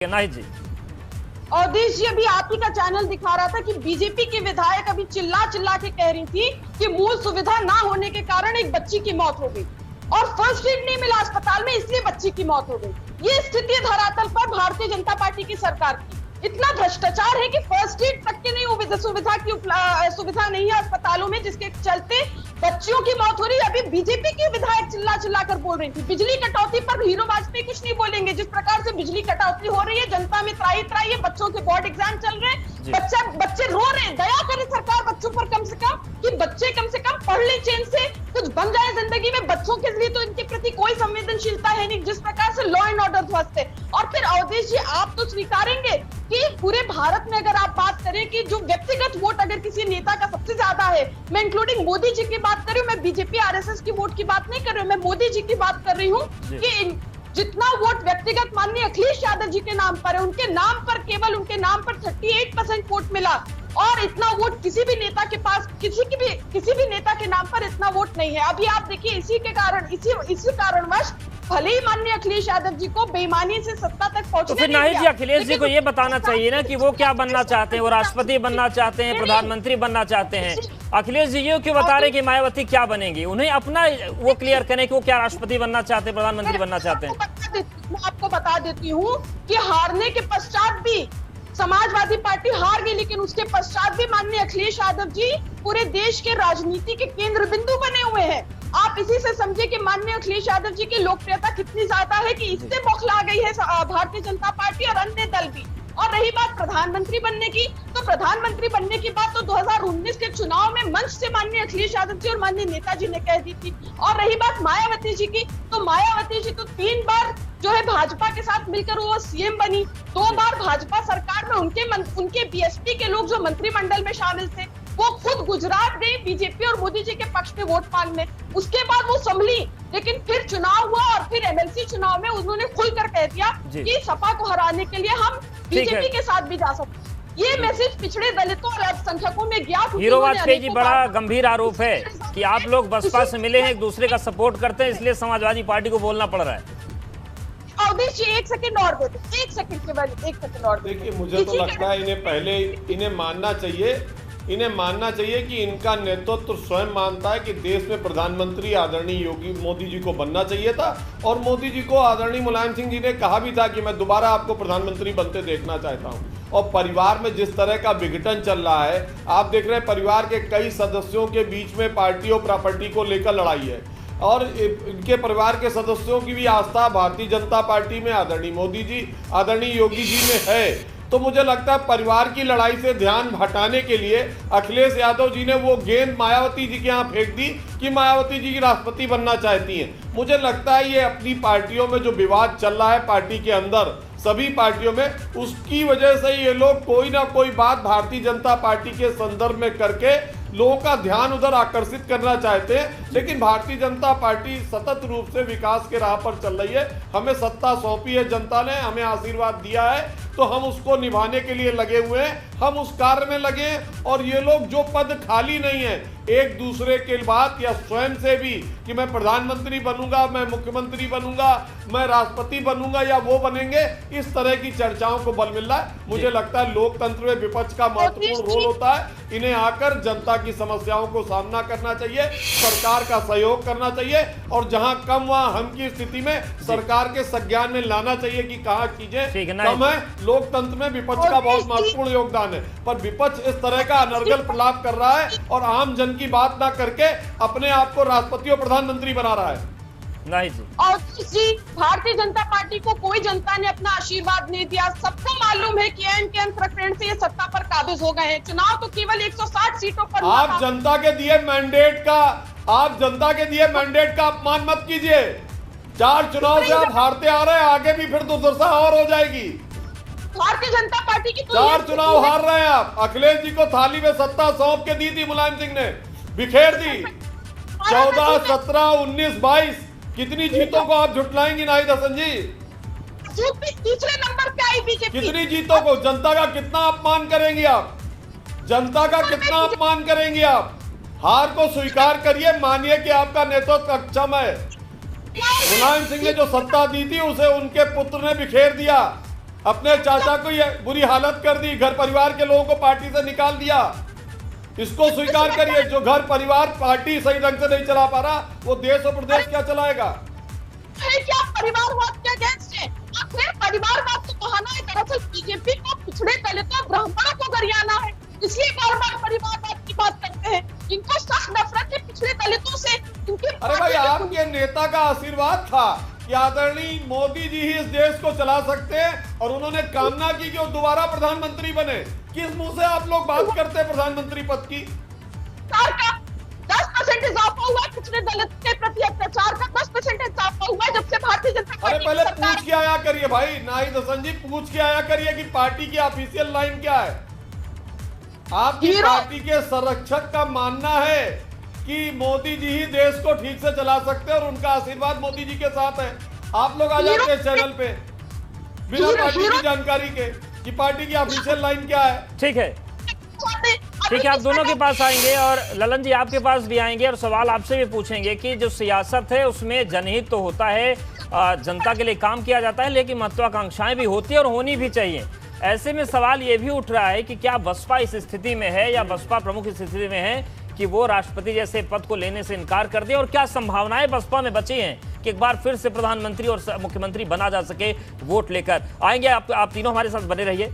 नाहिद जी। अवधेश जी, अभी आप ही का चैनल दिखा रहा था कि बीजेपी की विधायक अभी चिल्ला चिल्ला के कह रही थी कि मूल सुविधा ना होने के कारण एक बच्ची की मौत हो गई और फर्स्ट एड नहीं मिला अस्पताल में, इसलिए बच्ची की मौत हो गई। ये स्थिति है धरातल पर भारतीय जनता पार्टी की सरकार की। इतना भ्रष्टाचार है कि फर्स्ट एड तक के नहीं सुविधा नहीं है अस्पतालों में, जिसके चलते बच्चियों की मौत हो रही है। अभी बीजेपी की विधायक चिल्ला चिल्ला कर बोल रही थी बिजली कटौती पर। हीरो वाजपेयी कुछ नहीं बोलेंगे। जिस प्रकार से बिजली कटौती हो रही है, जनता में त्राही त्राही है, बच्चों के बोर्ड एग्जाम चल रहे हैं, बच्चे रो रहे हैं। दया करे सरकार बच्चों पर कम से कम पढ़ ले, चैन से कुछ बन जाए जिंदगी में। बच्चों के लिए तो इनके प्रति कोई संवेदनशीलता है नहीं, जिस प्रकार से लॉ एंड ऑर्डर ध्वस्त है। और फिर अवधेश जी, आप तो स्वीकारेंगे कि पूरे भारत में अगर आप बात करें कि जो व्यक्तिगत वोट अगर किसी नेता का सबसे ज्यादा है, मैं इंक्लूडिंग मोदी जी की बात कर रही हूँ, मैं बीजेपी आरएसएस की वोट की बात नहीं कर रही हूँ, मैं मोदी जी की बात कर रही हूँ कि जितना वोट व्यक्तिगत माननीय अखिलेश यादव जी के नाम पर है, उनके नाम पर केवल उनके नाम पर 38% वोट मिला। और इतना वोट किसी भी नेता के पास, किसी भी नेता के नाम पर इतना वोट नहीं है। अभी आप देखिए, इसी कारणवश भले ही माननीय अखिलेश यादव जी को बेईमानी से सत्ता तक पहुंचने, तो फिर नाहिद जी, अखिलेश जी को ये बताना चाहिए ना कि वो क्या बनना चाहते हैं। वो राष्ट्रपति बनना चाहते हैं, प्रधानमंत्री बनना चाहते हैं। अखिलेश जी ये क्यों बता रहे कि मायावती क्या बनेंगी? उन्हें अपना वो क्लियर करें कि वो क्या राष्ट्रपति बनना चाहते हैं, प्रधानमंत्री बनना चाहते हैं। मैं आपको बता देती हूँ कि हारने के पश्चात भी समाजवादी पार्टी हार गई, लेकिन उसके पश्चात भी माननीय अखिलेश यादव जी पूरे देश के राजनीति के केंद्र बिंदु बने हुए हैं। आप इसी से समझे कि माननीय अखिलेश यादव जी की लोकप्रियता कितनी ज्यादा है कि इससे बौखला गई है भारतीय जनता पार्टी और अन्य दल भी। और रही बात प्रधानमंत्री बनने की, तो प्रधानमंत्री बनने की बात तो 2019 के चुनाव में मंच से माननीय अखिलेश यादव जी और माननीय नेताजी ने कह दी थी। और रही बात मायावती जी की, तो मायावती जी तो 3 बार जो है भाजपा के साथ मिलकर वो सीएम बनी, 2 बार भाजपा सरकार में उनके बीएसपी के लोग जो मंत्रिमंडल में शामिल थे, वो खुद गुजरात गई बीजेपी और मोदी जी के पक्ष में वोट मांगने। उसके बाद वो संभली, लेकिन फिर चुनाव हुआ और फिर एमएलसी चुनाव में उन्होंने खुलकर कह दिया कि सपा को हराने के लिए हम बीजेपी के साथ भी जा सकते हैं। ये मैसेज पिछड़े दलितों और अल्पसंख्यकों में गया। हीरो वाजपेयी जी, बड़ा गंभीर आरोप है कि आप लोग बसपा से मिले हैं, एक दूसरे का सपोर्ट करते हैं, इसलिए समाजवादी पार्टी को बोलना पड़ रहा है। अवधेश जी, 1 सेकंड और दे दो, 1 सेकंड के बाद 1 सेकंड और। देखिए, मुझे तो लगता है इन्हें मानना चाहिए कि इनका नेतृत्व स्वयं मानता है कि देश में प्रधानमंत्री आदरणीय योगी मोदी जी को बनना चाहिए था। और मोदी जी को आदरणीय मुलायम सिंह जी ने कहा भी था कि मैं दोबारा आपको प्रधानमंत्री बनते देखना चाहता हूं। और परिवार में जिस तरह का विघटन चल रहा है, आप देख रहे हैं परिवार के कई सदस्यों के बीच में पार्टी और प्रॉपर्टी को लेकर लड़ाई है। और इनके परिवार के सदस्यों की भी आस्था भारतीय जनता पार्टी में आदरणीय मोदी जी, आदरणीय योगी जी में है। तो मुझे लगता है परिवार की लड़ाई से ध्यान हटाने के लिए अखिलेश यादव जी ने वो गेंद मायावती जी के यहाँ फेंक दी कि मायावती जी की राष्ट्रपति बनना चाहती हैं। मुझे लगता है ये अपनी पार्टियों में जो विवाद चल रहा है पार्टी के अंदर, सभी पार्टियों में, उसकी वजह से ये लोग कोई ना कोई बात भारतीय जनता पार्टी के संदर्भ में करके लोगों का ध्यान उधर आकर्षित करना चाहते हैं। लेकिन भारतीय जनता पार्टी सतत रूप से विकास के राह पर चल रही है। हमें सत्ता सौंपी है जनता ने, हमें आशीर्वाद दिया है, तो हम उसको निभाने के लिए लगे हुए हैं, हम उस कार्य में लगे हैं। और ये लोग जो पद खाली नहीं है, एक दूसरे के बात या स्वयं से भी कि मैं प्रधानमंत्री बनूंगा, मैं मुख्यमंत्री बनूंगा, मैं राष्ट्रपति बनूंगा या वो बनेंगे, इस तरह की चर्चाओं को बल मिल रहा है। मुझे लगता है लोकतंत्र में विपक्ष का महत्वपूर्ण रोल होता है। इन्हें आकर जनता की समस्याओं को सामना करना चाहिए, सरकार का सहयोग करना चाहिए, और जहां कम वहां हम की स्थिति में सरकार के संज्ञान में लाना चाहिए कि कहां चीजें कम है। लोकतंत्र में विपक्ष का बहुत महत्वपूर्ण योगदान है, पर विपक्ष इस तरह का अनर्गल प्रलाप कर रहा है और आम जन की बात ना करके अपने आप को राष्ट्रपति और प्रधानमंत्री बना रहा है। नहीं जी, और जी, भारतीय जनता पार्टी को कोई जनता ने अपना आशीर्वाद नहीं दिया। सबको मालूम है कि एन के प्रकरण से ये सत्ता पर काबिज हो गए हैं। चुनाव तो केवल 160 सीटों पर आप जनता के दिए मैंडेट का अपमान मत कीजिए। 4 चुनाव से आप हारते आ रहे हैं, आगे भी फिर दुर्दशा और हो जाएगी। भारतीय जनता पार्टी की 4 चुनाव हार रहे हैं आप। अखिलेश जी को थाली में सत्ता सौंप के दी थी, मुलायम सिंह ने बिखेर दी। 14, 17, 19, 22 कितनी जीतों को आप झुटलाएंगी नाहिद हसन जी? तीसरे नंबर पे आई बीजेपी। कितनी जीतों को? जनता का कितना अपमान करेंगी आप? जनता का कितना अपमान करेंगी आप? हार को स्वीकार करिए, मानिए कि आपका नेतृत्व अक्षम है। मुलायम सिंह ने जो सत्ता दी थी उसे उनके पुत्र ने बिखेर दिया। अपने चाचा को ये बुरी हालत कर दी, घर परिवार के लोगों को पार्टी से निकाल दिया। इसको स्वीकार करिए, जो घर परिवार पार्टी सही ढंग से नहीं चला पा रहा, वो देश और प्रदेश क्या चलाएगा? क्या परिवारवाद के अगेंस्ट है? आखिर परिवारवाद तो बहाना है, दरअसल बीजेपी को पिछड़े दलितों ब्राह्मणों को गरियाना है, इसलिए बार-बार परिवारवाद की बात करते हैं। इनको सख्त नफरत है पिछड़े दलितों से। अरे भाई, आपके नेता का आशीर्वाद था कि आदरणीय मोदी जी ही इस देश को चला सकते हैं और उन्होंने कामना की कि वो दोबारा प्रधानमंत्री बने। किस मुंह से आप लोग बात करते हैं प्रधानमंत्री पद की? 10% इजाफा हुआ पिछड़े दलित के प्रति अत्याचार का, 10% इजाफा हुआ जब से भारतीय जनता पार्टी। अरे पहले पूछ के आया करिए भाई, नाहिद हसन जी, पूछ के आया करिए कि पार्टी की ऑफिशियल लाइन क्या है। आपकी पार्टी के संरक्षक का मानना है कि मोदी जी ही देश को ठीक से चला सकते हैं और उनका आशीर्वाद मोदी जी के साथ है। आप लोग आ जाते हैं चैनल पे बिना पार्टी की जानकारी के कि पार्टी की ऑफिशियल लाइन क्या है। ठीक है, ठीक है, आप दोनों के पास आएंगे और ललन जी आपके पास भी आएंगे और सवाल आपसे भी पूछेंगे कि जो सियासत है उसमें जनहित तो होता है, जनता के लिए काम किया जाता है, लेकिन महत्वाकांक्षाएं भी होती है और होनी भी चाहिए। ऐसे में सवाल ये भी उठ रहा है कि क्या बसपा इस स्थिति में है या बसपा प्रमुख इस स्थिति में है कि वो राष्ट्रपति जैसे पद को लेने से इनकार कर दे, और क्या संभावनाएं बसपा में बची हैं कि एक बार फिर से प्रधानमंत्री और मुख्यमंत्री बना जा सके वोट लेकर? आएंगे आप तीनों हमारे साथ बने रहिए।